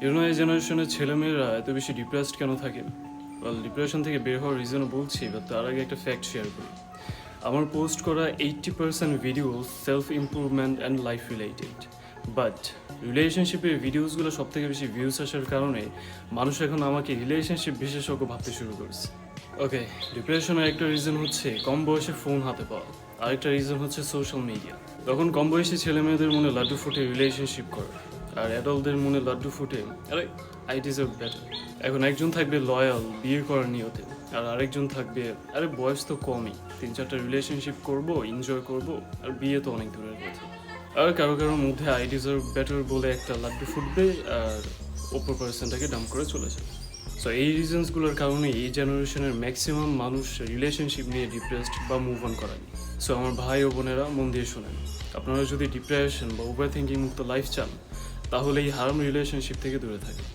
এই জেনারেশনের ছেলেমেয়েরা এত বেশি ডিপ্রেসড কেন থাকে? ডিপ্রেশন থেকে বের হওয়ার রিজনও বলছি, বাট তার আগে একটা ফ্যাক্ট শেয়ার করি। আমার পোস্ট করা 80% video self improvement and life related, but রিলেশনশিপের ভিডিওসগুলো সব থেকে বেশি ভিউজ আসার কারণে মানুষ এখন আমাকে রিলেশনশিপ বিশেষজ্ঞ ভাবতে শুরু করেছে। ওকে, ডিপ্রেশনের একটা রিজন হচ্ছে কম বয়সে ফোন হাতে পাওয়া, আরেকটা রিজন হচ্ছে সোশ্যাল মিডিয়া। তখন কম বয়সী ছেলেমেয়েদের মনে লাড্ডু ফুটে রিলেশনশিপ করে, আর অ্যাডাল্টদের মনে লাড্ডু ফুটে আরে আই ডিজার্ভ বেটার। এখন একজন থাকবে লয়াল বিয়ে করার নিয়তে, আর আরেকজন থাকবে আরে বয়স তো কমই, 3-4টা রিলেশনশিপ করব, এনজয় করব, আর বিয়ে তো অনেক দূরের কথা। আর কারো কারোর মধ্যে আই ডিজার্ভ বেটার বলে একটা লাড্ডু ফুটবে, আর অপর পার্সনটাকে ডাম্প করে চলে যাবে। সো এই রিজনসগুলোর কারণে এই জেনারেশনের ম্যাক্সিমাম মানুষ রিলেশনশিপ নিয়ে ডিপ্রেসড বা মুভ অন করেনি। সো আমার ভাই ও বোনেরা মন দিয়ে শোনেন, আপনারা যদি ডিপ্রেশন বা ওভার থিঙ্কিং মুক্ত লাইফ চান, তাহলে এই হারাম রিলেশনশিপ থেকে দূরে থাকেন।